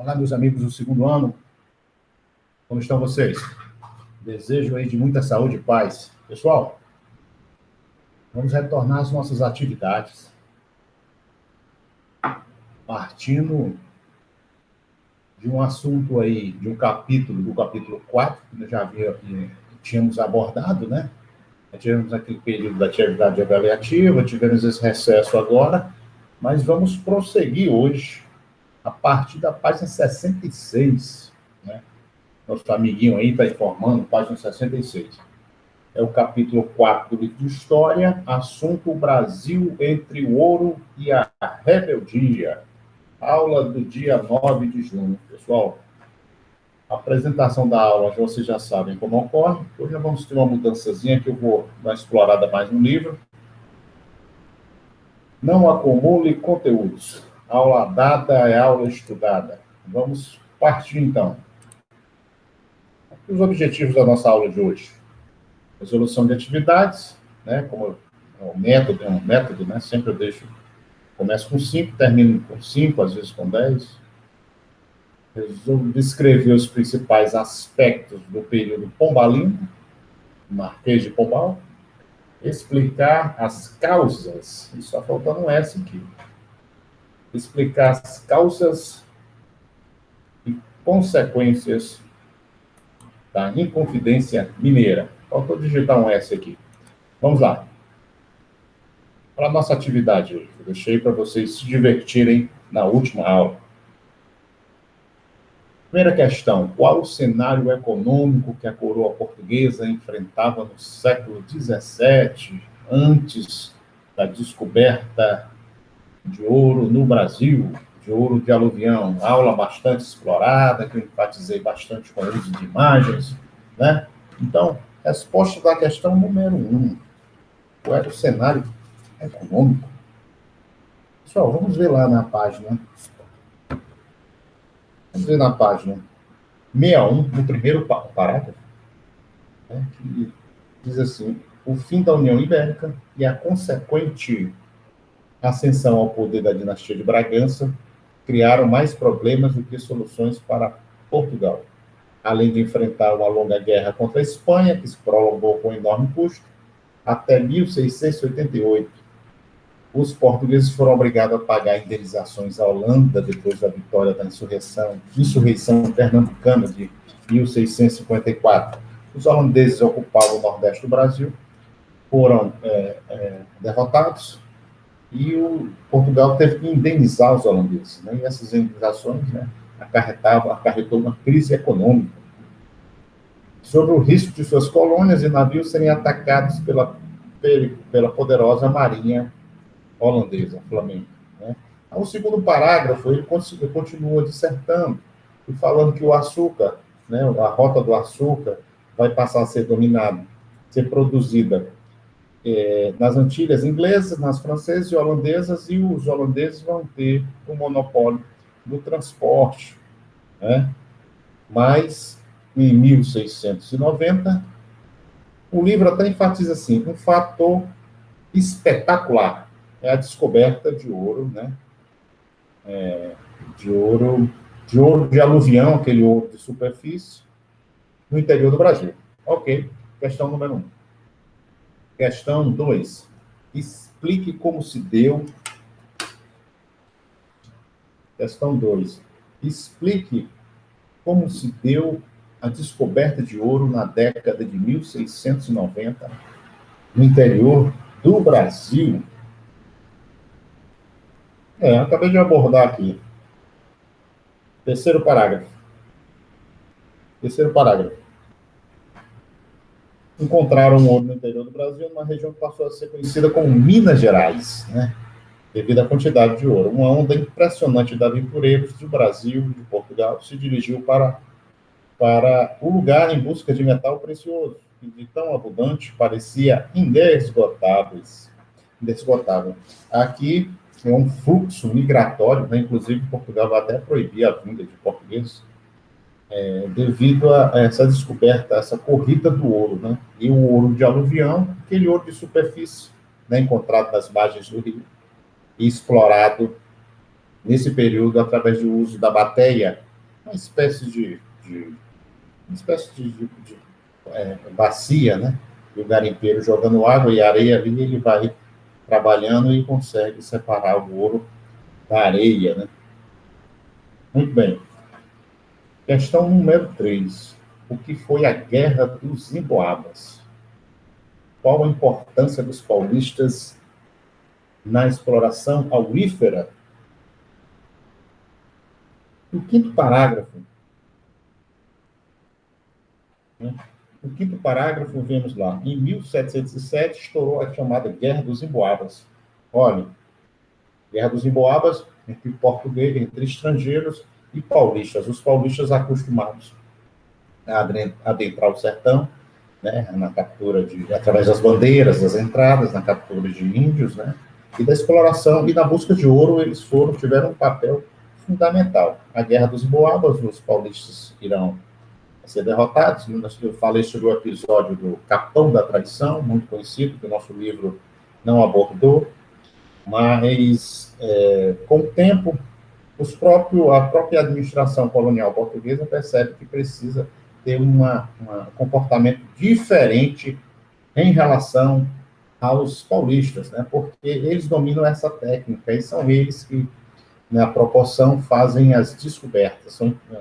Olá, meus amigos do segundo ano, como estão vocês? Desejo aí de muita saúde e paz. Pessoal, vamos retornar às nossas atividades, partindo de um assunto aí, de um capítulo, do capítulo 4, que nós já tínhamos abordado, né? Tivemos aquele período da atividade avaliativa, tivemos esse recesso agora, mas vamos prosseguir hoje, a partir da página 66, né? Nosso amiguinho aí está informando, página 66. É o capítulo 4 do livro de História, assunto Brasil entre o ouro e a rebeldia. Aula do dia 9 de junho. Pessoal, a apresentação da aula, vocês já sabem como ocorre. Hoje nós vamos ter uma mudançazinha que eu vou dar uma explorada mais no livro. Não acumule conteúdos. Aula dada é aula estudada. Vamos partir, então. Os objetivos da nossa aula de hoje. Resolução de atividades, né? Como é um método, né? Sempre eu começo com 5, termino com 5, às vezes com 10. Resolvo descrever os principais aspectos do período pombalino, Marquês de Pombal, explicar as causas, e só faltando um S aqui, explicar as causas e consequências da Inconfidência Mineira. Faltou digitar um S aqui. Vamos lá. Para a nossa atividade hoje, eu deixei para vocês se divertirem na última aula. Primeira questão, qual o cenário econômico que a coroa portuguesa enfrentava no século XVII, antes da descoberta de ouro no Brasil, de ouro de aluvião? Aula bastante explorada, que eu enfatizei bastante com o uso de imagens, né? Então, resposta da questão número 1. Qual era o cenário econômico? Pessoal, vamos ver lá na página. Vamos ver na página 61, no primeiro parágrafo, né, que diz assim: o fim da União Ibérica e a consequente ascensão ao poder da dinastia de Bragança criaram mais problemas do que soluções para Portugal. Além de enfrentar uma longa guerra contra a Espanha, que se prolongou com enorme custo, até 1688, os portugueses foram obrigados a pagar indenizações à Holanda depois da vitória da insurreição pernambucana de 1654. Os holandeses ocupavam o nordeste do Brasil, foram derrotados, e Portugal teve que indenizar os holandeses, né? E essas indenizações, né, acarretou uma crise econômica. Sobre o risco de suas colônias e navios serem atacados pela poderosa marinha holandesa, Flamengo, né? O segundo parágrafo, ele continua dissertando e falando que o açúcar, né, a rota do açúcar vai passar a ser produzida nas Antilhas inglesas, nas francesas e holandesas, e os holandeses vão ter o monopólio do transporte, né? Mas, em 1690, o livro até enfatiza assim, um fator espetacular é a descoberta de ouro, né? De ouro de aluvião, aquele ouro de superfície, no interior do Brasil. Ok, questão número 1. Questão 2. Explique como se deu... Questão 2. Explique como se deu a descoberta de ouro na década de 1690, no interior do Brasil. Acabei de abordar aqui. Terceiro parágrafo. Encontraram ouro no interior do Brasil, numa região que passou a ser conhecida como Minas Gerais, né? Devido à quantidade de ouro. Uma onda impressionante de aventureiros do Brasil e de Portugal se dirigiu para o lugar em busca de metal precioso, que de tão abundante parecia inesgotável. Aqui é um fluxo migratório, né? Inclusive Portugal vai até proibir a vinda de portugueses, devido a essa descoberta, essa corrida do ouro, né? E o ouro de aluvião, aquele ouro de superfície, né? Encontrado nas margens do rio, e explorado nesse período através do uso da bateia uma espécie bacia, né? E o garimpeiro jogando água e areia ali, ele vai trabalhando e consegue separar o ouro da areia, né? Muito bem. Questão número 3. O que foi a Guerra dos Emboabas? Qual a importância dos paulistas na exploração aurífera? O quinto parágrafo, né? O quinto parágrafo, vemos lá. Em 1707, estourou a chamada Guerra dos Emboabas. Olha, Guerra dos Emboabas entre portugueses, entre estrangeiros e paulistas. Os paulistas acostumados a adentrar o sertão, né, na captura através das bandeiras, das entradas, na captura de índios, né, e da exploração e na busca de ouro, eles tiveram um papel fundamental. A Guerra dos Emboabas, os paulistas irão ser derrotados. Eu falei sobre o episódio do Capão da Traição, muito conhecido, que o nosso livro não abordou, mas com o tempo, a própria administração colonial portuguesa percebe que precisa ter um comportamento diferente em relação aos paulistas, né? Porque eles dominam essa técnica e são eles que, na proporção, fazem as descobertas,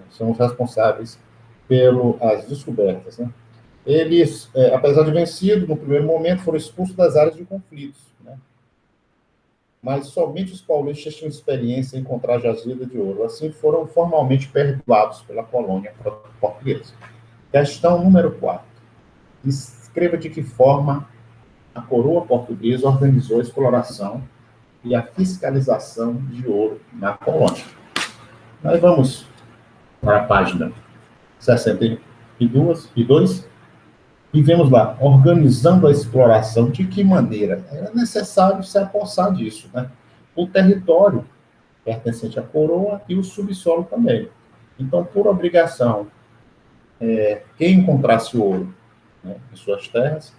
são os responsáveis pelas descobertas, né? Eles, apesar de vencidos, no primeiro momento, foram expulsos das áreas de conflitos, né? Mas somente os paulistas tinham experiência em encontrar jazida de ouro. Assim, foram formalmente perdoados pela colônia portuguesa. Questão número 4. Descreva de que forma a coroa portuguesa organizou a exploração e a fiscalização de ouro na colônia. Nós vamos para a página 62 e vemos lá, organizando a exploração, de que maneira? Era necessário se apossar disso, né? O território pertencente à coroa e o subsolo também. Então, por obrigação, quem encontrasse ouro, né, em suas terras,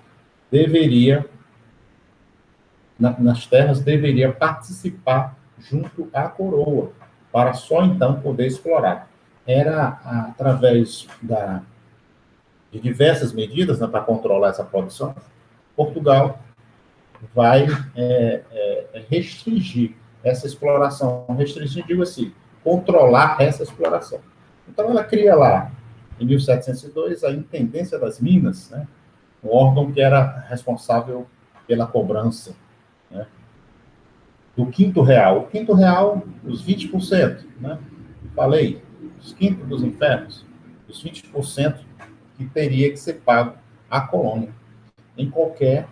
nas terras, deveria participar junto à coroa, para só então poder explorar. Era através de diversas medidas, né, para controlar essa produção. Portugal vai restringir essa exploração. Restringir, digo assim, controlar essa exploração. Então, ela cria lá, em 1702, a Intendência das Minas, né, um órgão que era responsável pela cobrança, né, do quinto real. O quinto real, os 20%, né? Falei, os quintos dos infernos, os 20% que teria que ser pago à colônia, em qualquer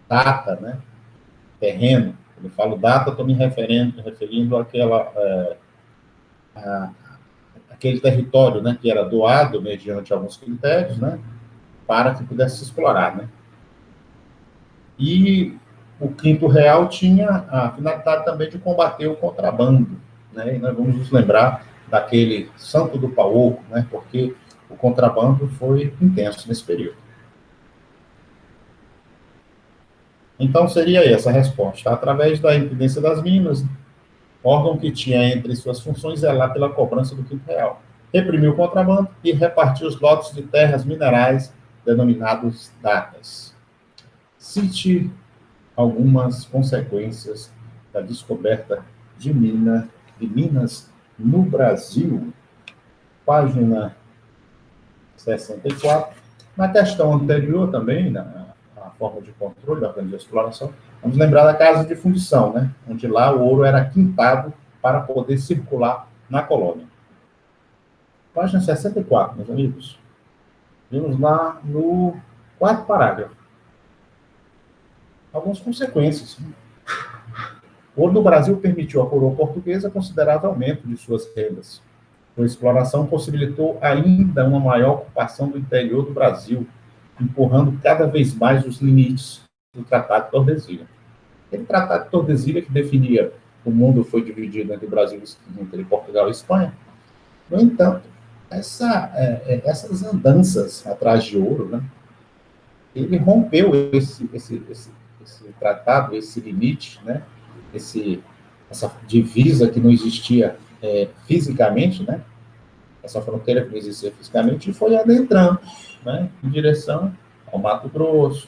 data, né? Terreno. Quando eu falo data, estou me referindo àquele território, né, que era doado mediante alguns critérios, né, para que pudesse se explorar, né? E o quinto real tinha a finalidade também de combater o contrabando, né? E nós vamos nos lembrar daquele Santo do Paoco, né? Porque o contrabando foi intenso nesse período. Então, seria essa a resposta. Através da Intendência das Minas, órgão que tinha entre suas funções zelar pela cobrança do quinto real, reprimir o contrabando e repartir os lotes de terras minerais denominados datas. Cite algumas consequências da descoberta de Minas no Brasil. Página 64. Na questão anterior também, na forma de controle da grande exploração, vamos lembrar da casa de fundição, né? Onde lá o ouro era quintado para poder circular na colônia. Página 64, meus amigos. Vamos lá no quarto parágrafo. Algumas consequências. O ouro do Brasil permitiu à coroa portuguesa considerável aumento de suas rendas. A exploração possibilitou ainda uma maior ocupação do interior do Brasil, empurrando cada vez mais os limites do Tratado de Tordesilhas. Aquele Tratado de Tordesilhas que definia o mundo foi dividido entre o Brasil, entre Portugal e Espanha. No entanto, essas andanças atrás de ouro, né, ele rompeu esse tratado, esse limite, né, essa divisa que não existia fisicamente, né, essa fronteira que não existia fisicamente, e foi adentrando, né, em direção ao Mato Grosso,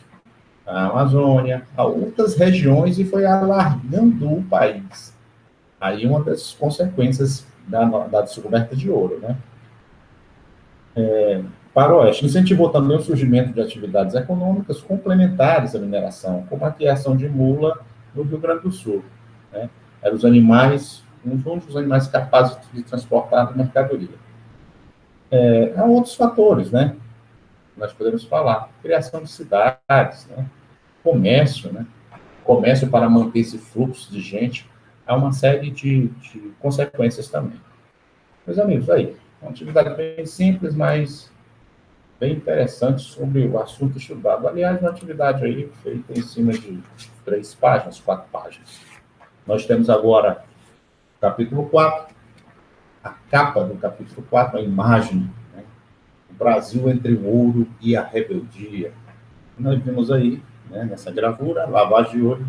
à Amazônia, a outras regiões, e foi alargando o país. Aí uma das consequências da descoberta de ouro, né? Para o oeste, incentivou também o surgimento de atividades econômicas complementares à mineração, como a criação de mula no Rio Grande do Sul, né? Eram os animais, um dos animais capazes de transportar mercadoria. Há outros fatores, né? Nós podemos falar, criação de cidades, né? Comércio, né? Comércio para manter esse fluxo de gente, há uma série de consequências também. Meus amigos, aí, uma atividade bem simples, mas bem interessante sobre o assunto estudado. Aliás, uma atividade aí feita em cima de 3 páginas, 4 páginas. Nós temos agora o capítulo 4, a capa do capítulo 4, a imagem, né? O Brasil entre o ouro e a rebeldia. Nós vimos aí, né, nessa gravura, lavagem de ouro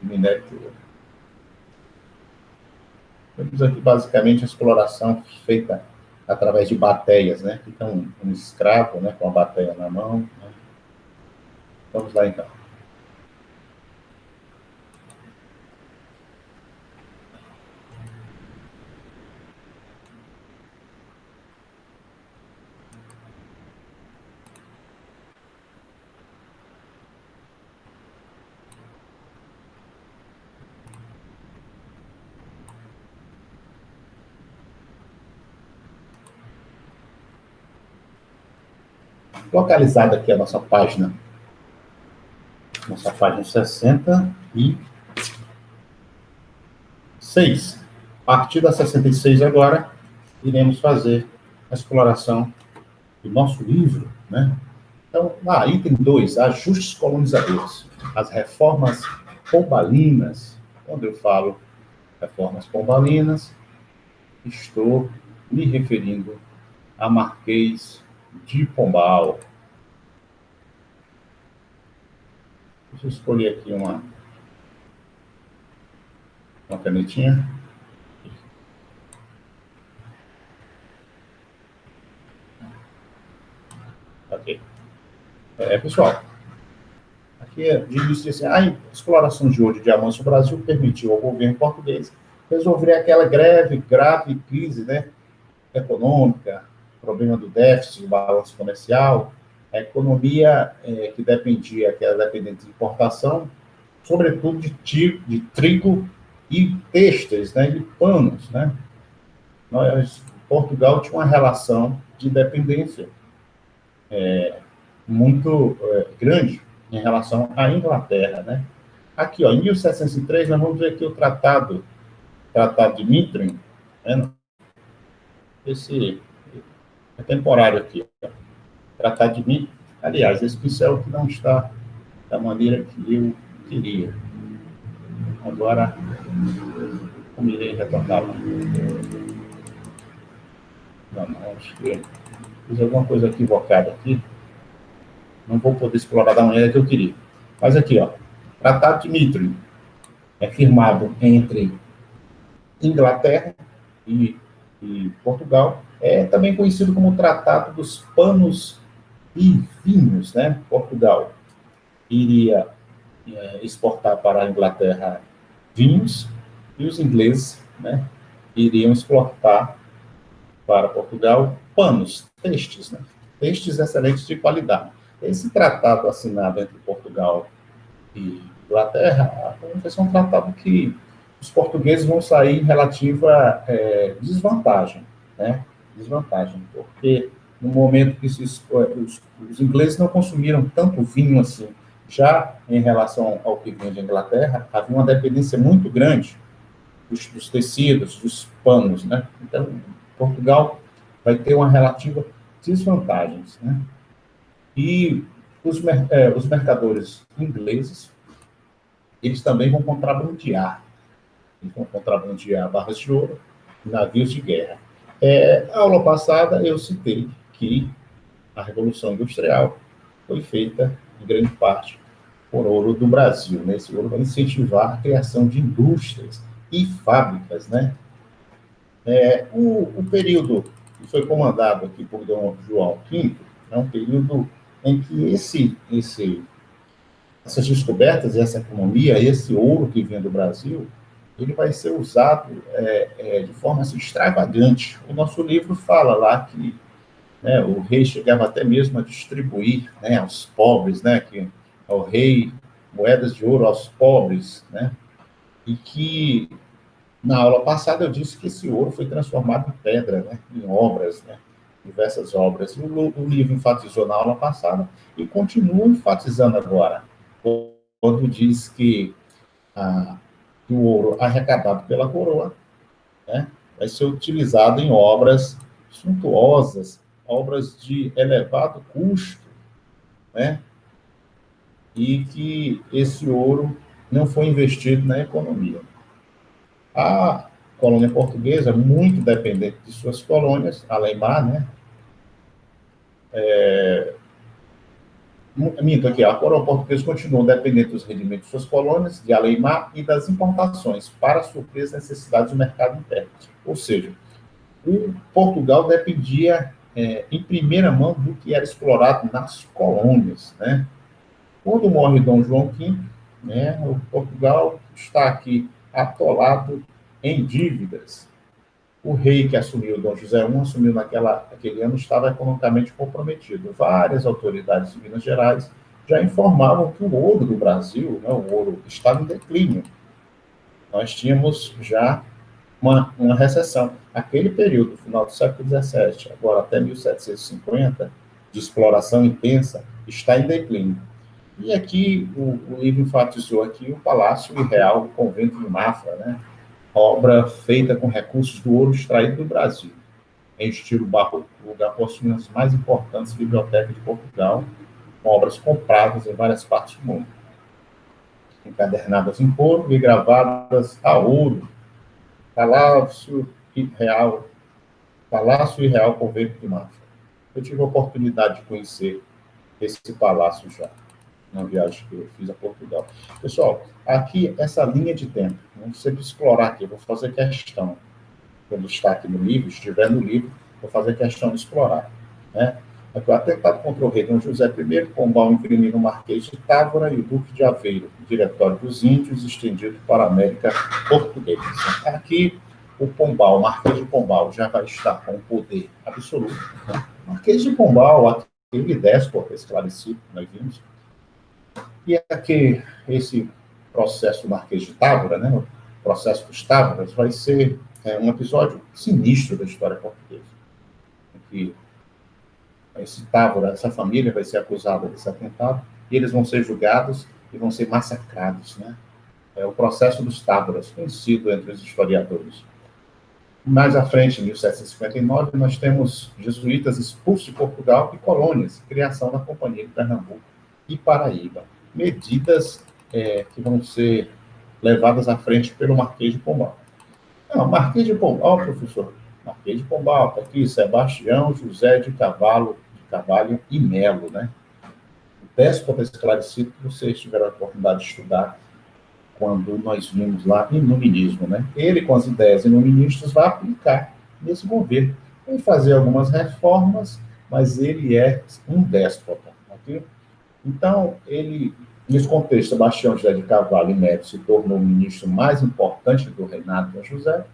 e minério de ouro. Temos aqui, basicamente, a exploração feita através de bateias, né? Então, um escravo, né, com a bateia na mão. Né? Vamos lá, então. Localizada aqui a nossa página 66. A partir da 66 agora, iremos fazer a exploração do nosso livro, né? Então, item 2, ajustes colonizadores. As reformas pombalinas. Quando eu falo reformas pombalinas, estou me referindo a Marquês de Pombal. Deixa eu escolher aqui uma canetinha. Ok. Pessoal, aqui diz assim, a exploração de ouro e diamantes no Brasil permitiu ao governo português resolver aquela grave crise, né, econômica, problema do déficit do balanço comercial, a economia que dependia, que era dependente de importação, sobretudo de trigo e têxteis, né, de panos, né? Portugal tinha uma relação de dependência muito grande em relação à Inglaterra, né? Aqui, ó, em 1703, nós vamos ver aqui o Tratado de Mintrim, né? Esse é temporário aqui, ó. Tratado de Mintrim. Aliás, esse pincel que não está da maneira que eu queria. Agora, como irei retorná-la? Não, acho que fiz alguma coisa equivocada aqui. Não vou poder explorar da maneira que eu queria. Mas aqui, ó, Tratado de Mintrim é firmado entre Inglaterra e Portugal. É também conhecido como Tratado dos Panos e Vinhos, né? Portugal iria exportar para a Inglaterra vinhos e os ingleses, né, iriam exportar para Portugal panos, textos, né? Textos excelentes de qualidade. Esse tratado assinado entre Portugal e Inglaterra vai ser um tratado que os portugueses vão sair em relativa desvantagem, né? Desvantagem, porque no momento que os ingleses não consumiram tanto vinho assim, já em relação ao que vinha de Inglaterra, havia uma dependência muito grande dos tecidos, dos panos, né? Então, Portugal vai ter uma relativa desvantagem, né? E os mercadores ingleses, eles também vão contrabandear. Eles vão contrabandear barras de ouro, navios de guerra. A aula passada eu citei que a Revolução Industrial foi feita, em grande parte, por ouro do Brasil. Né? Esse ouro vai incentivar a criação de indústrias e fábricas. Né? O período que foi comandado aqui por Dom João V, é um período em que essas descobertas, essa economia, esse ouro que vem do Brasil, ele vai ser usado de forma assim, extravagante. O nosso livro fala lá que, né, o rei chegava até mesmo a distribuir, né, aos pobres, né, que ao rei moedas de ouro aos pobres, né, e que na aula passada eu disse que esse ouro foi transformado em pedra, né, em obras, né, diversas obras. E o livro enfatizou na aula passada e continua enfatizando agora, quando diz que o ouro arrecadado pela coroa, né, vai ser utilizado em obras suntuosas, obras de elevado custo, né, e que esse ouro não foi investido na economia. A colônia portuguesa, muito dependente de suas colônias, além-mar, né? Minto aqui, a coroa portuguesa continuou dependente dos rendimentos de suas colônias, de além-mar e das importações, para suprir as necessidades do mercado interno. Ou seja, o Portugal dependia em primeira mão do que era explorado nas colônias, né? Quando morre Dom João V, né, o Portugal está aqui atolado em dívidas. O rei que assumiu, Dom José I, assumiu naquele ano, estava economicamente comprometido. Várias autoridades de Minas Gerais já informavam que o ouro do Brasil, né, o ouro, estava em declínio. Nós tínhamos já uma recessão. Aquele período, final do século XVII, agora até 1750, de exploração intensa, está em declínio. E aqui, o livro enfatizou aqui o Palácio Real, o Convento de Mafra, né? Obra feita com recursos do ouro extraído do Brasil, em estilo barroco. O lugar possui uma das mais importantes bibliotecas de Portugal, com obras compradas em várias partes do mundo, encadernadas em couro e gravadas a ouro. Palácio Real, Palácio e Real Convento de Mafra. Eu tive a oportunidade de conhecer esse palácio já, na viagem que eu fiz a Portugal. Pessoal, aqui, essa linha de tempo, vamos sempre explorar aqui, vou fazer questão, quando está aqui no livro, estiver no livro, vou fazer questão de explorar, né? Aqui, o atentado contra o rei Dom José I, Pombal incriminou o Marquês de Távora e o Duque de Aveiro, Diretório dos Índios, estendido para a América Portuguesa. Aqui, o Pombal, o Marquês de Pombal, já vai estar com poder absoluto. Marquês de Pombal, aquele déspota esclarecido, nós vimos. E aqui, esse processo Marquês de Távora, né, o processo dos Távoras, vai ser um episódio sinistro da história portuguesa. Em que esse Távora, essa família vai ser acusada desse atentado, e eles vão ser julgados e vão ser massacrados, né? É o processo dos Távoras, conhecido entre os historiadores. Mais à frente, em 1759, nós temos jesuítas expulsos de Portugal e colônias, criação da Companhia de Pernambuco e Paraíba. Medidas que vão ser levadas à frente pelo Marquês de Pombal. Não, Marquês de Pombal, professor. Marquês de Pombal, está aqui, Sebastião José de Carvalho e Melo, né? O déspota esclarecido que vocês tiveram a oportunidade de estudar quando nós vimos lá iluminismo, né? Ele, com as ideias iluministas, vai aplicar nesse governo. Vai fazer algumas reformas, mas ele é um déspota, ok? Então, nesse contexto, Sebastião José de Carvalho e Melo se tornou o ministro mais importante do reinado de Dom José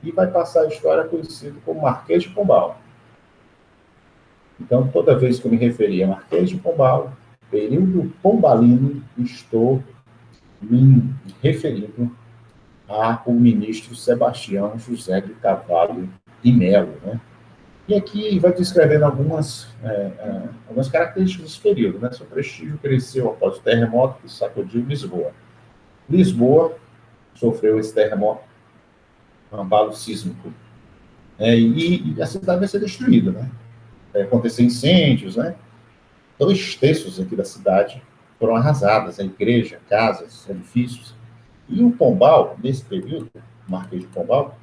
e vai passar a história conhecido como Marquês de Pombal. Então, toda vez que eu me referir a Marquês de Pombal, período pombalino, estou me referindo ao ministro Sebastião José de Carvalho e Melo, né? E aqui vai descrevendo algumas características desse período, né? Seu prestígio cresceu após o terremoto que sacudiu Lisboa. Lisboa sofreu esse terremoto, um abalo sísmico, e a cidade vai ser destruída, né? Vai acontecer incêndios, né? 2/3 aqui da cidade foram arrasadas, a igreja, casas, edifícios. E o Pombal, nesse período, o Marquês de Pombal,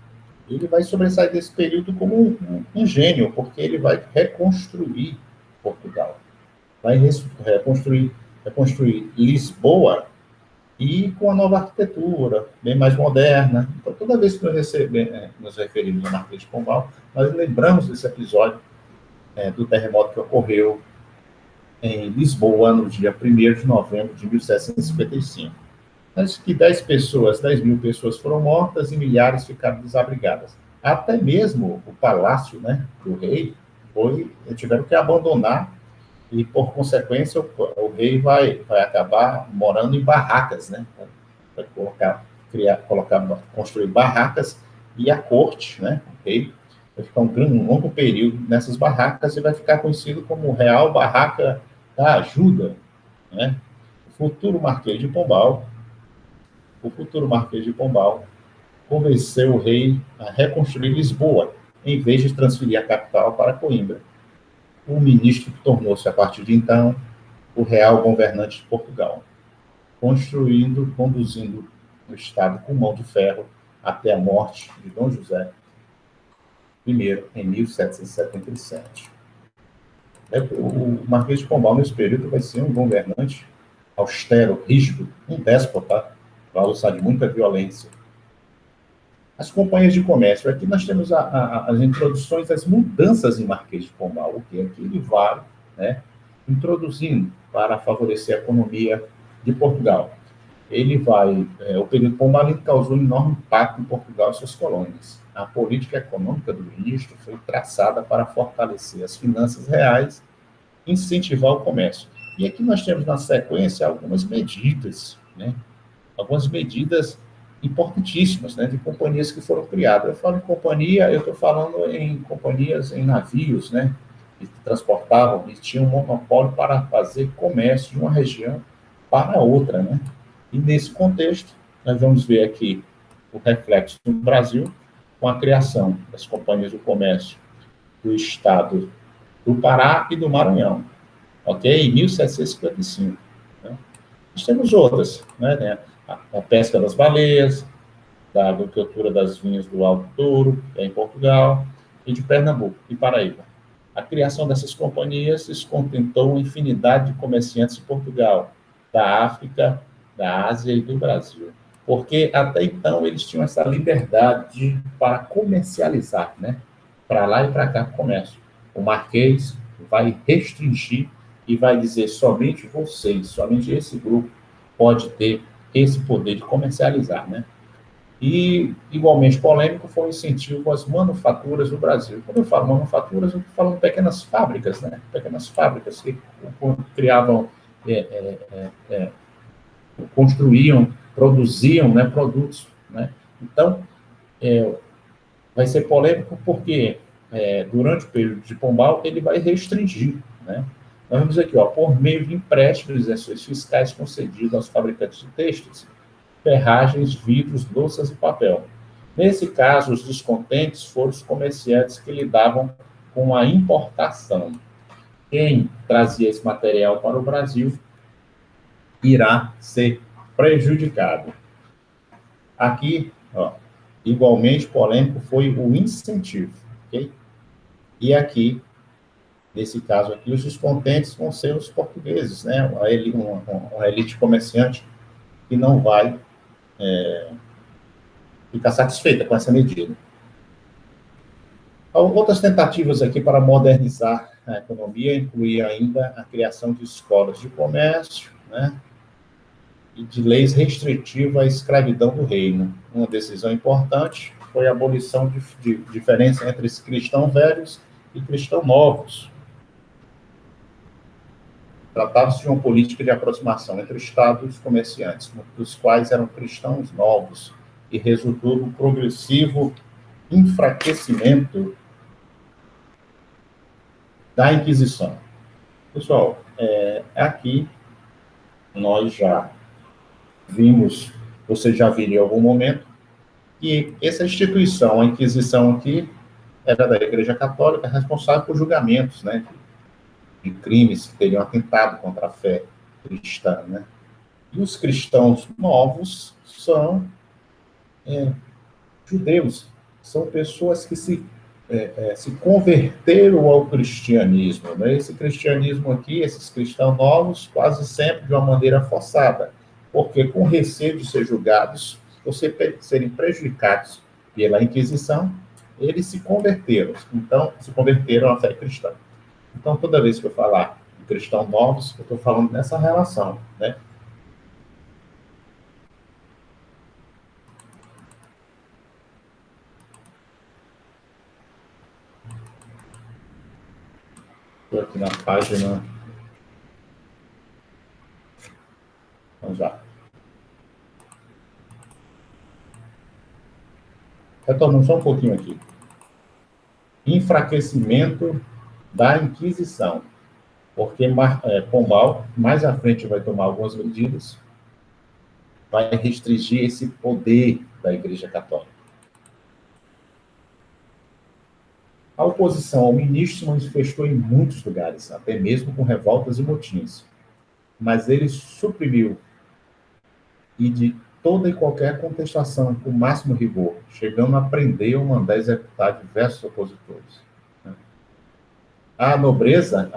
ele vai sobressair desse período como um gênio, porque ele vai reconstruir Portugal. Vai reconstruir Lisboa e com a nova arquitetura, bem mais moderna. Então, toda vez que nos referimos ao Marquês de Pombal, nós lembramos desse episódio do terremoto que ocorreu em Lisboa, no dia 1º de novembro de 1755. Mas que 10 mil pessoas foram mortas e milhares ficaram desabrigadas. Até mesmo o palácio, né, do rei tiveram que abandonar e, por consequência, o rei vai acabar morando em barracas, né? Vai construir barracas e a corte, né? O rei vai ficar um longo período nessas barracas e vai ficar conhecido como Real Barraca da Ajuda, né? O futuro Marquês de Pombal convenceu o rei a reconstruir Lisboa, em vez de transferir a capital para Coimbra. O ministro tornou-se, a partir de então, o real governante de Portugal, conduzindo o Estado com mão de ferro até a morte de Dom José I, em 1777. O Marquês de Pombal, nesse período, vai ser um governante austero, rígido, um déspota, vai usar de muita violência. As companhias de comércio. Aqui nós temos as introduções, as mudanças em Marquês de Pombal, o que aqui ele vai, né, introduzindo para favorecer a economia de Portugal. O período pombalino causou um enorme impacto em Portugal e suas colônias. A política econômica do ministro foi traçada para fortalecer as finanças reais e incentivar o comércio. E aqui nós temos, na sequência, algumas medidas, né? Algumas medidas importantíssimas, né, de companhias que foram criadas. Eu falo em companhia, eu estou falando em companhias, em navios, né, que transportavam e tinham um monopólio para fazer comércio de uma região para outra, né. E nesse contexto, nós vamos ver aqui o reflexo no Brasil, com a criação das companhias do comércio do estado do Pará e do Maranhão, ok? Em 1755. Né? Nós temos outras, né? A pesca das baleias, da agricultura das vinhas do Alto Douro, que é em Portugal, e de Pernambuco e Paraíba. A criação dessas companhias se contentou uma infinidade de comerciantes de Portugal, da África, da Ásia e do Brasil. Porque até então eles tinham essa liberdade para comercializar, né? Para lá e para cá, comércio. O Marquês vai restringir e vai dizer somente vocês, somente esse grupo pode ter esse poder de comercializar, né? E, igualmente polêmico, foi o incentivo às manufaturas no Brasil. Quando eu falo manufaturas, eu estou falando pequenas fábricas, né? Pequenas fábricas que criavam, construíam, produziam, né, produtos, né? Então, vai ser polêmico porque, durante o período de Pombal, ele vai restringir, né? Nós vamos aqui, ó, por meio de empréstimos e isenções fiscais concedidos aos fabricantes de têxteis, ferragens, vidros, louças e papel. Nesse caso, os descontentes foram os comerciantes que lidavam com a importação. Quem trazia esse material para o Brasil irá ser prejudicado. Aqui, ó, igualmente polêmico foi o incentivo, ok? E aqui, nesse caso aqui, os descontentes vão ser os portugueses, né? Uma elite comerciante que não vai ficar satisfeita com essa medida. Outras tentativas aqui para modernizar a economia incluíam ainda a criação de escolas de comércio, né, e de leis restritivas à escravidão do reino. Uma decisão importante foi a abolição de diferença entre cristãos velhos e cristãos novos. Tratava-se de uma política de aproximação entre o Estado e os comerciantes, dos quais eram cristãos novos, e resultou no progressivo enfraquecimento da Inquisição. Pessoal, aqui nós já vimos, você já viu em algum momento, que essa instituição, a Inquisição aqui, era da Igreja Católica, responsável por julgamentos, né, de crimes que teriam atentado contra a fé cristã, né? E os cristãos novos são judeus, são pessoas que se converteram ao cristianismo, né? Esse cristianismo aqui, esses cristãos novos, quase sempre de uma maneira forçada. porque com receio de ser julgados ou serem prejudicados pela Inquisição, eles se converteram. Então, se converteram à fé cristã. Então, toda vez que eu falar de cristãos novos, eu estou falando nessa relação, né? Estou aqui na página. Vamos lá. Retornando só um pouquinho aqui. Enfraquecimento da Inquisição. Porque Pombal, mais à frente, vai tomar algumas medidas, vai restringir esse poder da Igreja Católica. A oposição ao ministro se manifestou em muitos lugares, até mesmo com revoltas e motins. Mas ele suprimiu e de toda e qualquer contestação com o máximo rigor, chegando a prender ou mandar executar diversos opositores. A nobreza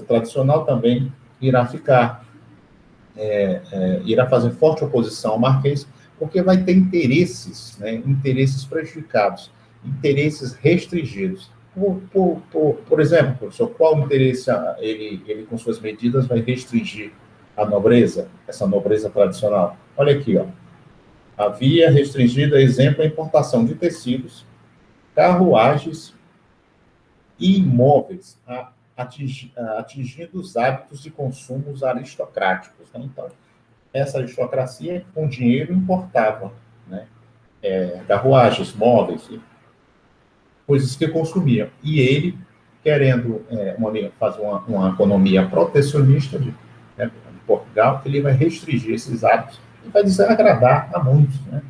tradicional também irá ficar, irá fazer forte oposição ao marquês, porque vai ter interesses, né, interesses prejudicados, interesses restringidos. Por exemplo, professor, qual interesse ele, com suas medidas, vai restringir a nobreza, essa nobreza tradicional? Olha aqui, ó. Havia restringido, exemplo, a importação de tecidos, carruagens e imóveis, atingindo os hábitos de consumo aristocráticos. Né? Então, essa aristocracia, com dinheiro, importava, né? Carruagens, móveis, coisas que consumiam. E ele, querendo fazer uma economia protecionista de Portugal, ele vai restringir esses hábitos e vai desagradar a muitos. Né?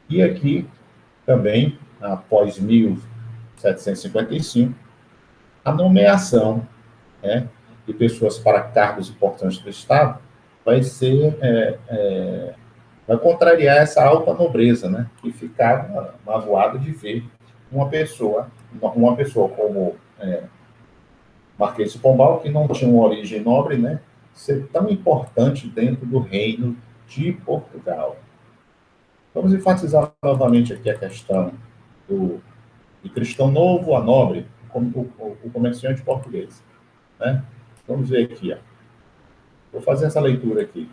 E aqui, também, após 1755, a nomeação, né, de pessoas para cargos importantes do Estado vai ser, vai contrariar essa alta nobreza, né, que ficava magoado de ver uma pessoa como Marquês de Pombal, que não tinha uma origem nobre, né, ser tão importante dentro do reino de Portugal. Vamos enfatizar novamente aqui a questão do cristão novo a nobre, como o comerciante português. Né? Vamos ver aqui. Ó. Vou fazer essa leitura aqui.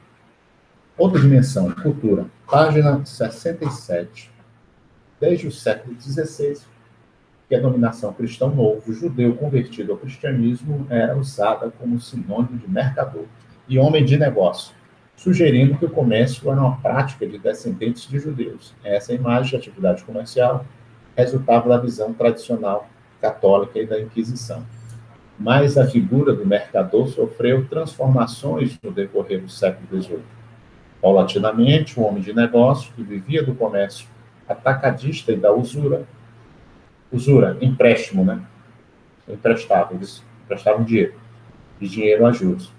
Outra dimensão, cultura. Página 67. Desde o século XVI, que a denominação cristão novo, judeu convertido ao cristianismo, era usada como sinônimo de mercador e homem de negócio, sugerindo que o comércio era uma prática de descendentes de judeus. Essa imagem de atividade comercial resultava da visão tradicional católica e da Inquisição. Mas a figura do mercador sofreu transformações no decorrer do século XVIII. Paulatinamente, o homem de negócio, que vivia do comércio atacadista e da usura, empréstimo, né? Emprestava, eles emprestavam dinheiro, de dinheiro a juros.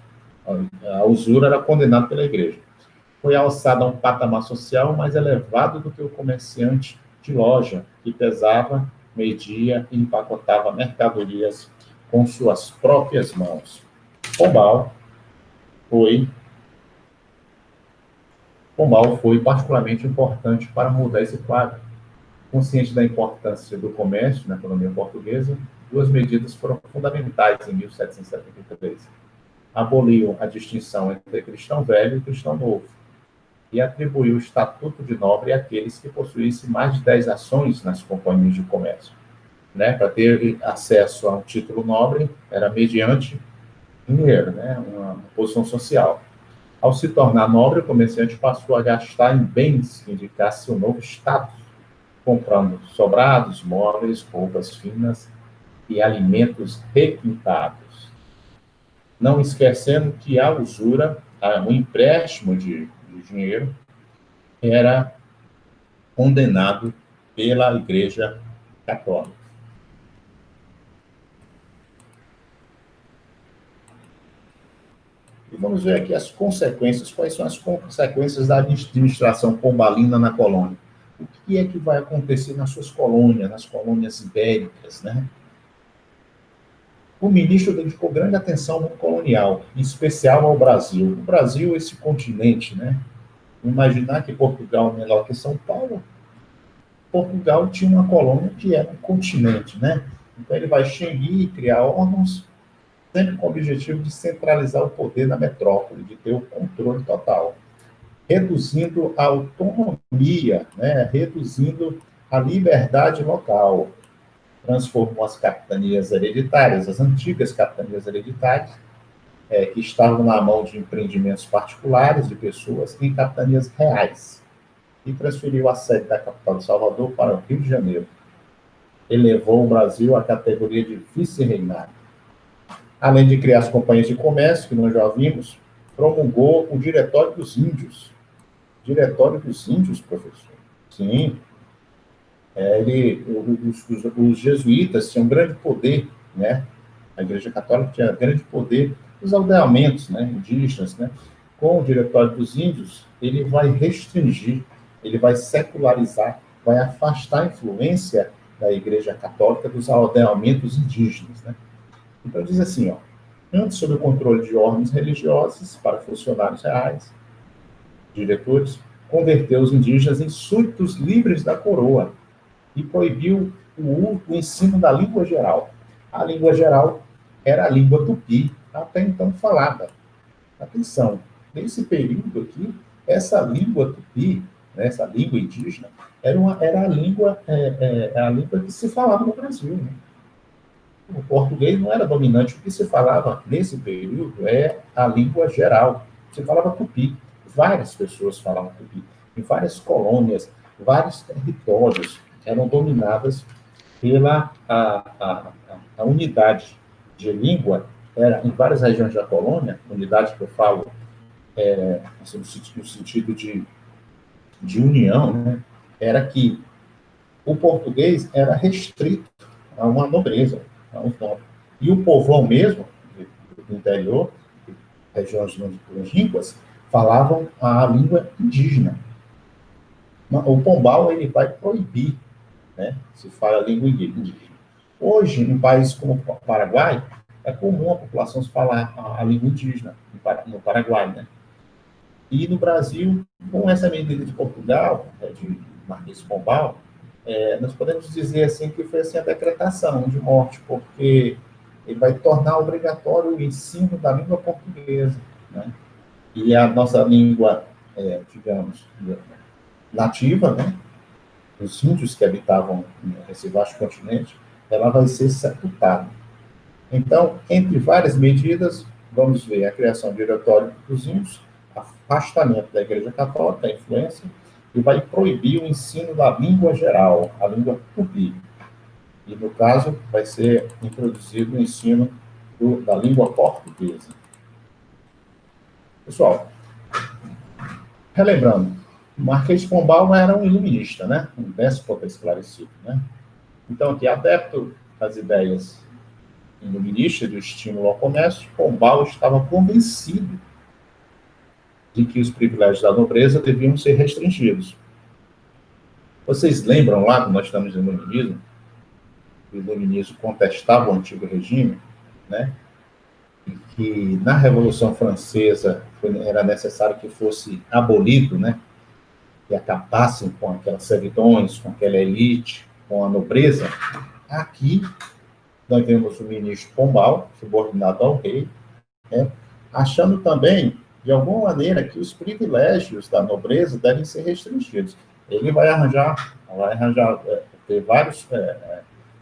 A usura era condenada pela igreja. Foi alçada a um patamar social mais elevado do que o comerciante de loja, que pesava, media e empacotava mercadorias com suas próprias mãos. Pombal foi particularmente importante para mudar esse quadro. Consciente da importância do comércio na economia portuguesa, duas medidas foram fundamentais em 1773. Aboliu a distinção entre cristão velho e cristão novo e atribuiu o estatuto de nobre àqueles que possuíssem mais de 10 ações nas companhias de comércio. Né? Para ter acesso a um título nobre, era mediante dinheiro, né? Uma posição social. Ao se tornar nobre, o comerciante passou a gastar em bens que indicassem o novo status, comprando sobrados, móveis, roupas finas e alimentos requintados. Não esquecendo que a usura, o empréstimo de dinheiro, era condenado pela Igreja Católica. E vamos ver aqui as consequências, quais são as consequências da administração pombalina na colônia. O que é que vai acontecer nas suas colônias, nas colônias ibéricas, né? o ministro dedicou grande atenção ao mundo colonial, em especial ao Brasil. O Brasil, esse continente, né? Imaginar que Portugal é menor que São Paulo, Portugal tinha uma colônia que era um continente, né? Então ele vai extinguir e criar órgãos sempre com o objetivo de centralizar o poder na metrópole, de ter o controle total, reduzindo a autonomia, né? Reduzindo a liberdade local, transformou as capitanias hereditárias, as antigas capitanias hereditárias, que estavam na mão de empreendimentos particulares de pessoas, em capitanias reais, e transferiu a sede da capital de Salvador para o Rio de Janeiro. Elevou o Brasil à categoria de vice-reinado. Além de criar as companhias de comércio, que nós já vimos, promulgou o Diretório dos Índios. Diretório dos Índios, professor. Sim. Os jesuítas tinham grande poder, né? A Igreja Católica tinha grande poder, os aldeamentos, né, indígenas, né? Com o Diretório dos Índios, ele vai restringir, ele vai secularizar, vai afastar a influência da Igreja Católica dos aldeamentos indígenas, né? Então diz assim, ó, antes sob o controle de ordens religiosas para funcionários reais, diretores, converteu os indígenas em súditos livres da coroa e proibiu o ensino da língua geral. A língua geral era a língua tupi, até então falada. Atenção, nesse período aqui, essa língua tupi, né, essa língua indígena, era a língua que se falava no Brasil. Né? O português não era dominante, o que se falava nesse período é a língua geral. Se falava tupi. Várias pessoas falavam tupi. Em várias colônias, vários territórios eram dominadas pela a unidade de língua, era em várias regiões da colônia, unidade que eu falo assim, no sentido de união, né, era que o português era restrito a uma nobreza, a um povo. E o povão mesmo, do interior, regiões longínquas, falavam a língua indígena. O Pombal ele vai proibir, né, se fala a língua indígena. Hoje, em países como o Paraguai, é comum a população falar a língua indígena, no Paraguai, né? E no Brasil, com essa medida de Portugal, de Marquês de Pombal, nós podemos dizer assim que foi assim, a decretação de morte, porque ele vai tornar obrigatório o ensino da língua portuguesa, né? E a nossa língua, digamos, nativa, né? Os índios que habitavam esse vasto continente, ela vai ser sepultada. Então, entre várias medidas, vamos ver a criação do Diretório dos Índios, afastamento da Igreja Católica, a influência, e vai proibir o ensino da língua geral, a língua tupi. E, no caso, vai ser introduzido o ensino da língua portuguesa. Pessoal, relembrando, Marquês de Pombal era um iluminista, né? Um déspota esclarecido, né? Então, aqui, adepto às ideias iluministas do estímulo ao comércio, Pombal estava convencido de que os privilégios da nobreza deviam ser restringidos. Vocês lembram lá, quando nós estamos no iluminismo, o iluminismo contestava o antigo regime, né? E que na Revolução Francesa era necessário que fosse abolido, né? Que acabassem com aquelas servidões, com aquela elite, com a nobreza. Aqui, nós vemos o ministro Pombal, subordinado ao rei, né? Achando também, de alguma maneira, que os privilégios da nobreza devem ser restringidos. Ele vai arranjar ter várias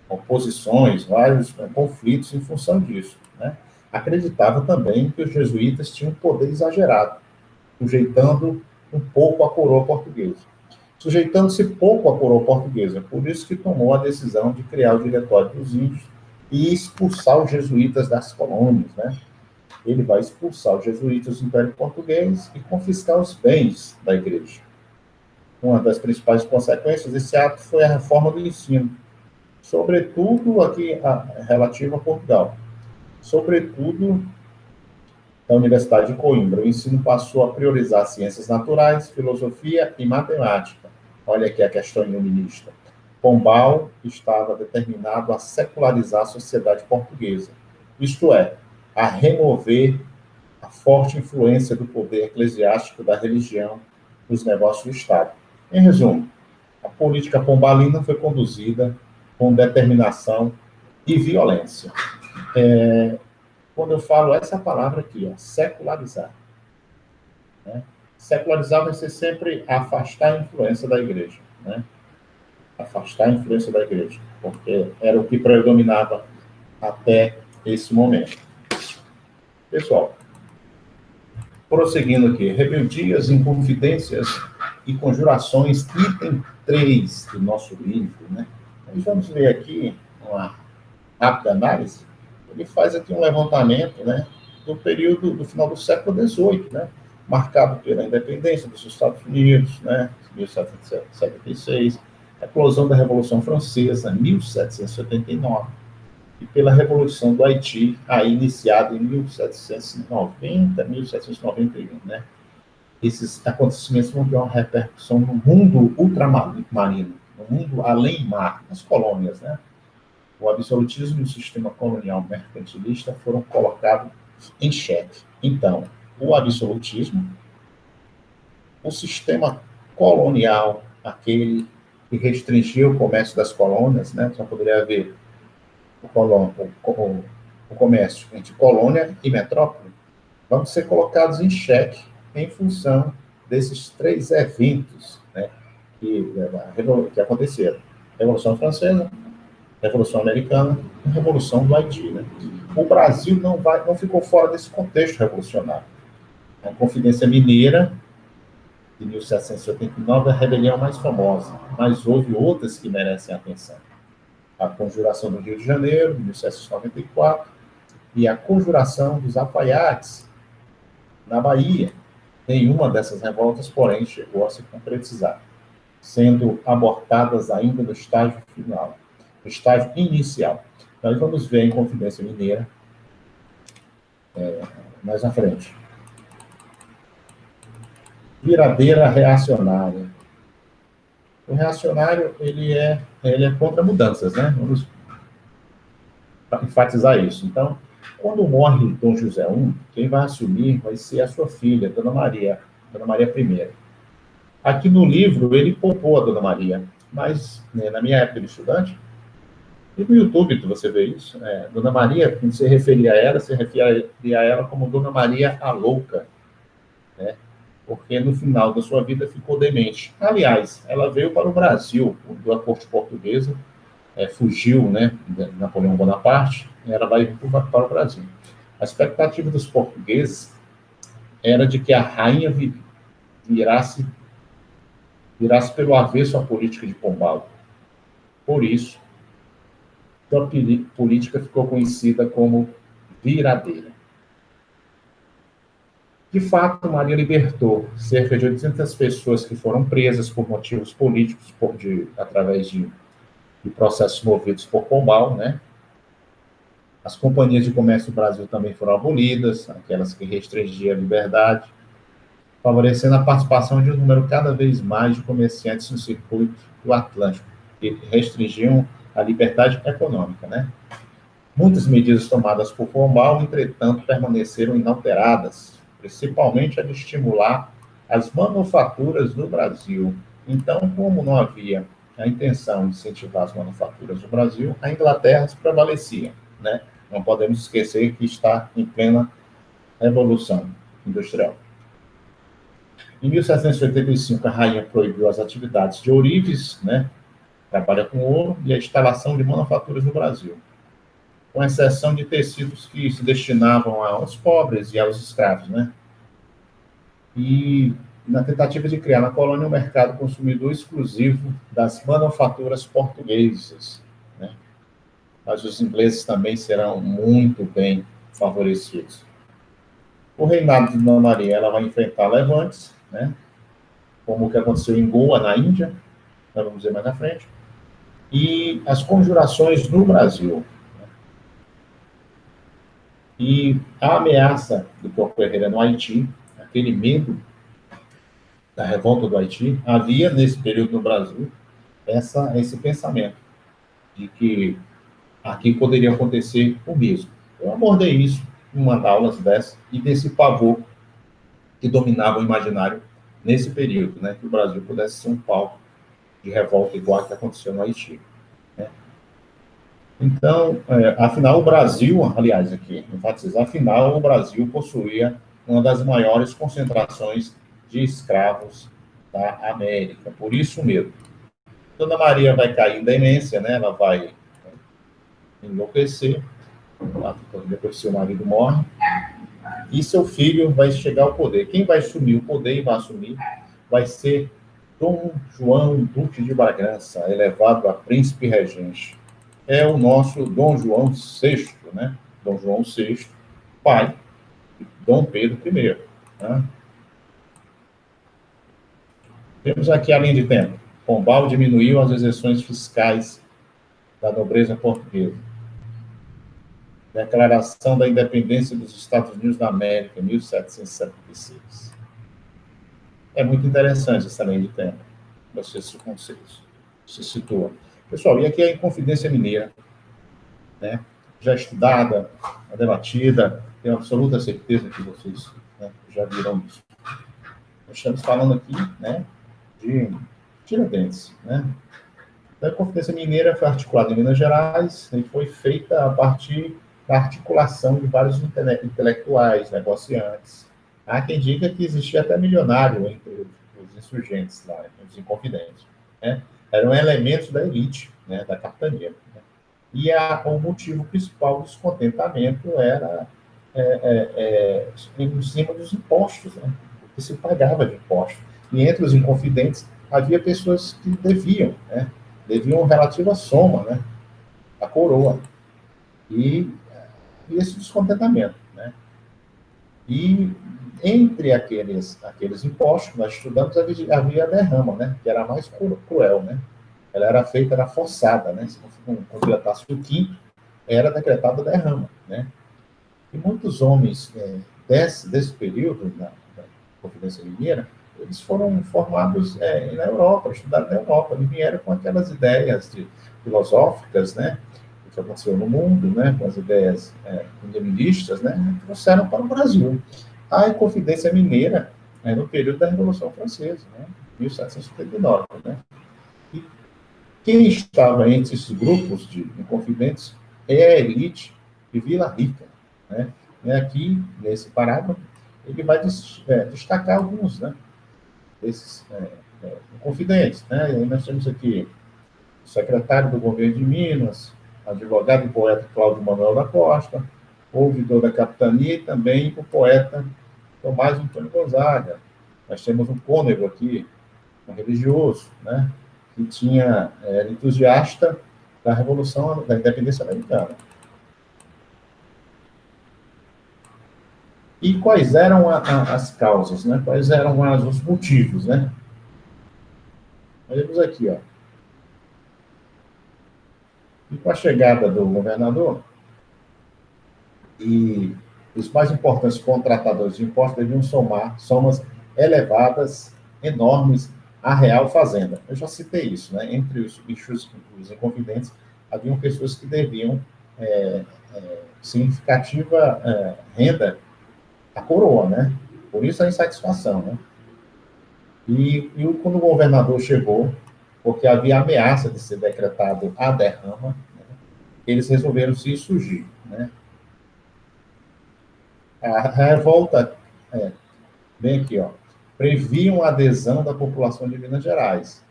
oposições, vários conflitos em função disso, né? Acreditava também que os jesuítas tinham poder exagerado, sujeitando um pouco a coroa portuguesa. Sujeitando-se pouco à coroa portuguesa, por isso que tomou a decisão de criar o Diretório dos Índios e expulsar os jesuítas das colônias, né? Ele vai expulsar os jesuítas do Império Português e confiscar os bens da igreja. Uma das principais consequências desse ato foi a reforma do ensino, sobretudo aqui relativa a Portugal, sobretudo da Universidade de Coimbra. O ensino passou a priorizar ciências naturais, filosofia e matemática. Olha aqui a questão iluminista. Pombal estava determinado a secularizar a sociedade portuguesa isto é, a remover a forte influência do poder eclesiástico, da religião, dos negócios do Estado. Em resumo, a política pombalina foi conduzida com determinação e violência. Quando eu falo essa palavra aqui, ó, secularizar, né? Secularizar vai ser sempre afastar a influência da igreja, né? Afastar a influência da igreja, porque era o que predominava até esse momento. Pessoal, prosseguindo aqui, rebeldias, inconfidências e conjurações, item 3 do nosso livro, né? Nós vamos ver aqui uma rápida análise. Ele faz aqui um levantamento, né, do período do final do século XVIII, né, marcado pela independência dos Estados Unidos, né, 1776, a eclosão da Revolução Francesa, 1779, e pela Revolução do Haiti, aí iniciada em 1790, 1791, né. Esses acontecimentos vão ter uma repercussão no mundo ultramarino, no mundo além-mar, nas colônias, né. O absolutismo e o sistema colonial mercantilista foram colocados em xeque. Então, o absolutismo, o sistema colonial, aquele que restringia o comércio das colônias, né? Só poderia haver o comércio entre colônia e metrópole, vão ser colocados em xeque em função desses 3 eventos, né, que aconteceram. Revolução Francesa, Revolução Americana e Revolução do Haiti, né? O Brasil não ficou fora desse contexto revolucionário. A Inconfidência Mineira, de 1789, é a rebelião mais famosa, mas houve outras que merecem atenção. A Conjuração do Rio de Janeiro, de 1794, e a Conjuração dos Alfaiates, na Bahia. Nenhuma dessas revoltas, porém, chegou a se concretizar, sendo abortadas ainda no estágio final. No estágio inicial. Nós vamos ver a Inconfidência Mineira mais na frente. Viradeira reacionária. O reacionário, ele é contra mudanças, né? Vamos enfatizar isso. Então, quando morre Dom José I, quem vai assumir vai ser a sua filha, Dona Maria I. Aqui no livro, ele poupou a Dona Maria, mas, né, na minha época de estudante, e no YouTube você vê isso. Dona Maria, quando você referia a ela como Dona Maria a Louca, né? Porque no final da sua vida ficou demente. Aliás, ela veio para o Brasil, da corte portuguesa, fugiu, né, de Napoleão Bonaparte, e ela vai para o Brasil. A expectativa dos portugueses era de que a rainha virasse pelo avesso à política de Pombal. Por isso, a política ficou conhecida como viradeira. De fato, Maria libertou cerca de 800 pessoas que foram presas por motivos políticos, através de processos movidos por Pombal, né? As companhias de comércio do Brasil também foram abolidas, aquelas que restringiam a liberdade, favorecendo a participação de um número cada vez mais de comerciantes no circuito do Atlântico, que restringiam a liberdade econômica, né? Muitas medidas tomadas por Pombal, entretanto, permaneceram inalteradas, principalmente a de estimular as manufaturas no Brasil. Então, como não havia a intenção de incentivar as manufaturas no Brasil, a Inglaterra se prevalecia, né? Não podemos esquecer que está em plena revolução industrial. Em 1785, a rainha proibiu as atividades de ourives, né? Trabalha com ouro, e a instalação de manufaturas no Brasil, com exceção de tecidos que se destinavam aos pobres e aos escravos, né? E na tentativa de criar na colônia um mercado consumidor exclusivo das manufaturas portuguesas, né? Mas os ingleses também serão muito bem favorecidos. O reinado de Dona Maria, ela vai enfrentar levantes, né? Como o que aconteceu em Goa, na Índia, nós vamos ver mais na frente, e as conjurações no Brasil. E a ameaça do que ocorreria no Haiti, aquele medo da revolta do Haiti, havia nesse período no Brasil esse pensamento de que aqui poderia acontecer o mesmo, Eu abordei isso em uma aulas dessas e desse pavor que dominava o imaginário nesse período, né, que o Brasil pudesse ser um palco de revolta igual a que aconteceu no Haiti. Né? Então, afinal, o Brasil, aliás, aqui, enfatizar, afinal, o Brasil possuía uma das maiores concentrações de escravos da América. Por isso mesmo, Dona Maria vai cair em demência, né? Ela vai enlouquecer, depois seu marido morre, e seu filho vai chegar ao poder. Quem vai assumir o poder e vai assumir vai ser Dom João Duque de Bragança, elevado a príncipe regente. É o nosso Dom João VI, né? Dom João VI, pai de Dom Pedro I. Né? Temos aqui a linha de tempo. Pombal diminuiu as isenções fiscais da nobreza portuguesa. Declaração da Independência dos Estados Unidos da América, 1776. É muito interessante essa linha de tempo. Você se situa. Pessoal, e aqui é a Inconfidência Mineira, né? Já estudada, debatida, tenho absoluta certeza que vocês, né, já viram isso. Nós estamos falando aqui, né, de Tiradentes, né? Então, a Inconfidência Mineira foi articulada em Minas Gerais e foi feita a partir da articulação de vários intelectuais, negociantes. Há quem diga que existia até milionário entre os insurgentes lá, os inconfidentes. Né? Eram elementos da elite, né, da capitania. Né? E o motivo principal do descontentamento era em cima dos impostos, né? O que se pagava de impostos. E entre os inconfidentes havia pessoas que deviam, né? Deviam relativa soma, né? A coroa. E esse descontentamento, né? E entre aqueles impostos, nós estudamos, havia a derrama, né? Que era a mais cruel, né? Ela era feita, era forçada, né? Se não completasse o quinto, era decretada a derrama, né? E muitos homens desse período, da Inconfidência Mineira, eles foram formados na Europa, estudaram na Europa, e vieram com aquelas ideias filosóficas, né? Que aconteceu no mundo, né, com as ideias feministas, né, trouxeram para o Brasil. A Inconfidência Mineira no período da Revolução Francesa, né, 1789. Né, e quem estava entre esses grupos de inconfidentes é a elite de Vila Rica. Né, e aqui, nesse parágrafo, ele vai destacar alguns, né, desses inconfidentes. Né, e aí nós temos aqui o secretário do governo de Minas, advogado e poeta Cláudio Manuel da Costa, ouvidor da capitania e também o poeta Tomás Antônio Gonzaga. Nós temos um cônego aqui, um religioso, né, que era entusiasta da Revolução da Independência Americana. E quais eram as causas, né? Quais eram os motivos, né? Olhamos aqui, ó. E com a chegada do governador, e os mais importantes contratadores de impostos deviam somar somas elevadas, enormes, à real fazenda. Eu já citei isso, né? Entre os inconfidentes, haviam pessoas que deviam significativa renda à coroa, né? Por isso a insatisfação, né? E quando o governador chegou, porque havia ameaça de ser decretado a derrama, né, eles resolveram se insurgir. Né? A revolta, bem aqui, ó, previam a adesão da população de Minas Gerais.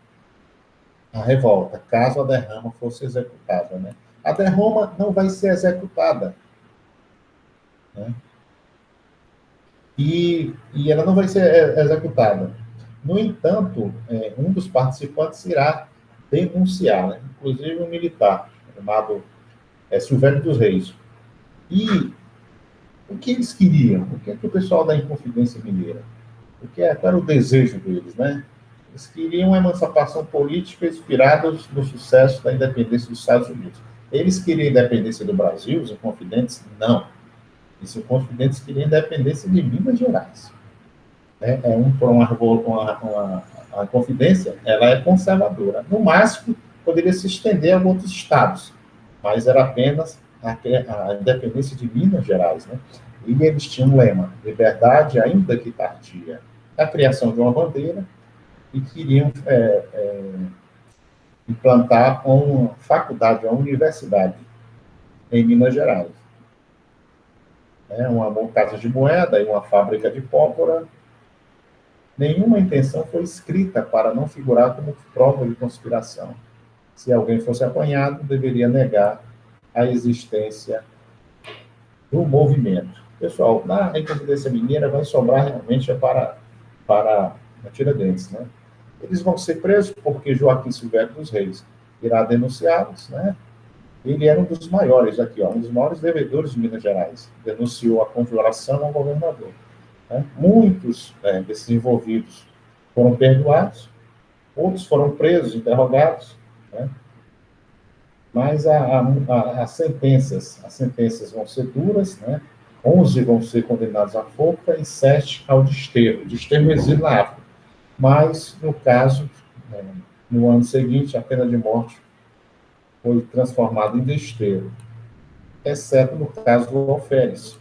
A revolta, caso a derrama fosse executada. Né? A derrama não vai ser executada. Né? E ela não vai ser executada. No entanto, um dos participantes irá denunciar, né? Inclusive um militar, chamado Silvério dos Reis. E o que eles queriam? O que o pessoal da Inconfidência Mineira? Qual era o desejo deles, né? Eles queriam uma emancipação política inspirados no sucesso da independência dos Estados Unidos. Eles queriam a independência do Brasil, os Inconfidentes? Não. Os Inconfidentes queriam a independência de Minas Gerais. A Inconfidência, ela é conservadora. No máximo, poderia se estender a outros estados, mas era apenas a independência de Minas Gerais, né? E eles tinham um lema: liberdade, ainda que tardia, a criação de uma bandeira, e queriam implantar uma faculdade, uma universidade em Minas Gerais. Uma casa de moeda e uma fábrica de pólvora. Nenhuma intenção foi escrita para não figurar como prova de conspiração. Se alguém fosse apanhado, deveria negar a existência do movimento. Pessoal, na Inconfidência Mineira vai sobrar realmente para a Tiradentes, né? Eles vão ser presos porque Joaquim Silvério dos Reis irá denunciá-los, né? Ele era um dos maiores aqui, ó, um dos maiores devedores de Minas Gerais. Denunciou a conjuração ao governador. Né? Muitos desses envolvidos foram perdoados, outros foram presos, interrogados, né? Mas as sentenças vão ser duras, né? 11 vão ser condenados à forca e 7 ao desterro. Desterro exílio na África. Mas, no caso, no ano seguinte, a pena de morte foi transformada em desterro, exceto no caso do alferes,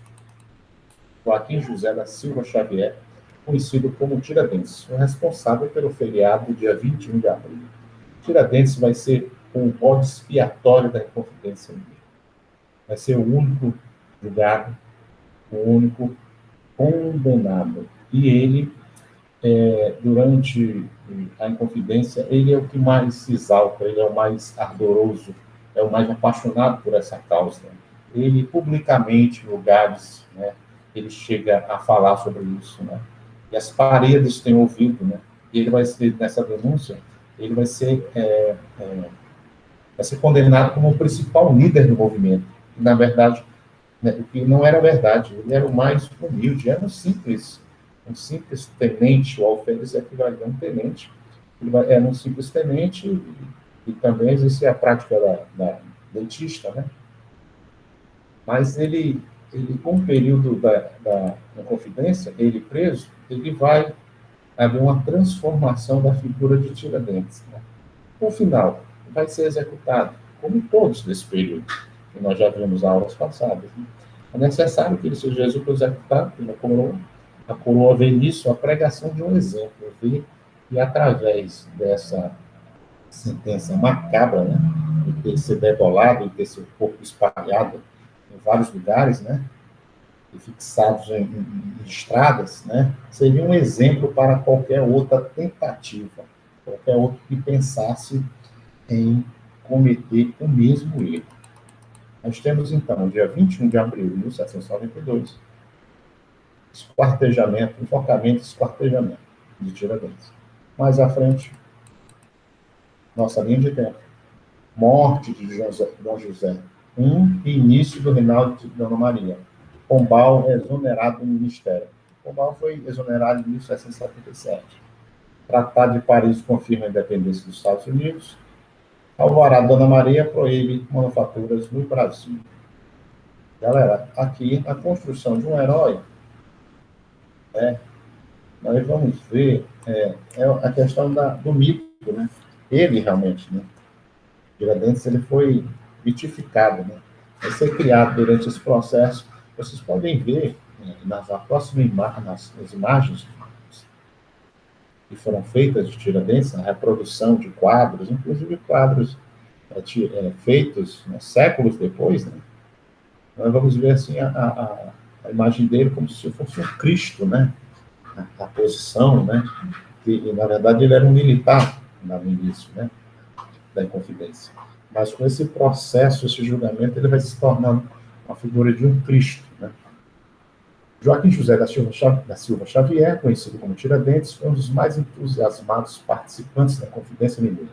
Joaquim José da Silva Xavier, conhecido como Tiradentes, o responsável pelo feriado do dia 21 de abril. Tiradentes vai ser o bode expiatório da Inconfidência Mineira. Vai ser o único julgado, o único condenado. E ele, durante a Inconfidência, ele é o que mais se exalta, ele é o mais ardoroso, é o mais apaixonado por essa causa. Ele, publicamente, em lugares, né, ele chega a falar sobre isso, né? E as paredes têm ouvido, né? E ele vai ser, nessa denúncia, ele vai ser condenado como o principal líder do movimento. E, na verdade, né, o que não era verdade, ele era o mais humilde, era um simples tenente, o alferes equivalia a um tenente, ele era um simples tenente e também existia a prática da dentista, né? Mas ele com o período da Inconfidência, ele preso, ele vai haver uma transformação da figura de Tiradentes, né? No final, vai ser executado, como todos desse período, que nós já vimos aulas passadas, né? É necessário que ele seja executado pela coroa. A coroa vê nisso a pregação de um exemplo, vê que através dessa sentença macabra, né, de ter ser degolado e ter seu corpo espalhado em vários lugares, né, e fixados em estradas, né, seria um exemplo para qualquer outra tentativa, qualquer outro que pensasse em cometer o mesmo erro. Nós temos, então, dia 21 de abril de 1792, esquartejamento, enforcamento e esquartejamento de Tiradentes. Mais à frente, nossa linha de tempo, morte de Dom José I e início do reinado de Dona Maria. Pombal é exonerado do ministério. Pombal foi exonerado em 1777. Tratado de Paris confirma a independência dos Estados Unidos. Alvará Dona Maria proíbe manufaturas no Brasil. Galera, aqui a construção de um herói, nós vamos ver a questão do mito, né? Ele realmente, né? Tiradentes, ele foi mitificado, né? Vai ser criado durante esse processo. Vocês podem ver nas próximas nas imagens que foram feitas de Tiradentes, a reprodução de quadros, inclusive quadros feitos, né, séculos depois, né? Nós vamos ver assim a imagem dele como se fosse um Cristo, né? A posição, né? E na verdade ele era um militar no início, né? Da Inconfidência. Mas com esse processo, esse julgamento, ele vai se tornando uma figura de um Cristo, né? Joaquim José da Silva Xavier, conhecido como Tiradentes, foi um dos mais entusiasmados participantes da Inconfidência Mineira.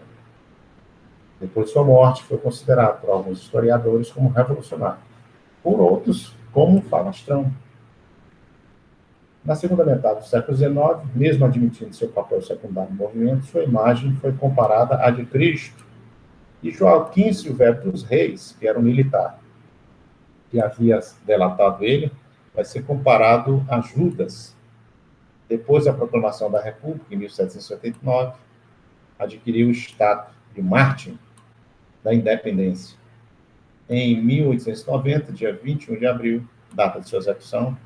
Depois de sua morte, foi considerado por alguns historiadores como revolucionário, por outros como um falastrão. Na segunda metade do século XIX, mesmo admitindo seu papel secundário no movimento, sua imagem foi comparada à de Cristo. E Joaquim Silvério dos Reis, que era um militar, que havia delatado ele, vai ser comparado a Judas. Depois da proclamação da República, em 1789, adquiriu o status de mártir da independência. em 1890, dia 21 de abril, data de sua execução,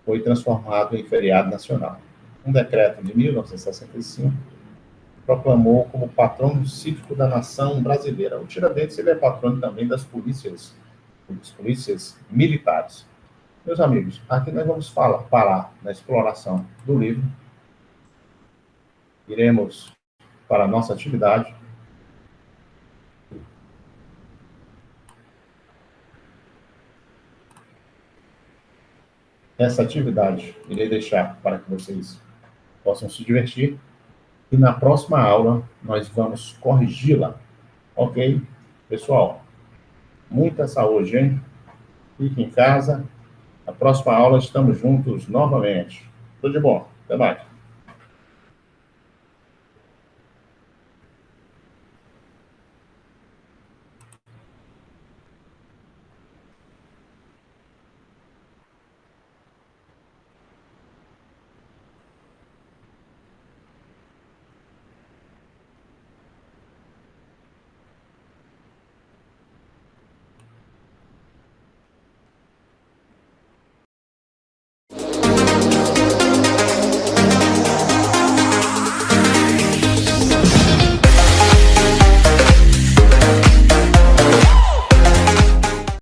foi transformado em feriado nacional. Um decreto de 1965 proclamou como patrono cívico da nação brasileira. O Tiradentes ele é patrono também das polícias militares. Meus amigos, aqui nós vamos parar na exploração do livro. Iremos para a nossa atividade. Essa atividade irei deixar para que vocês possam se divertir. E na próxima aula nós vamos corrigi-la. Ok? Pessoal, muita saúde, hein? Fique em casa. Na próxima aula estamos juntos novamente. Tudo de bom. Até mais.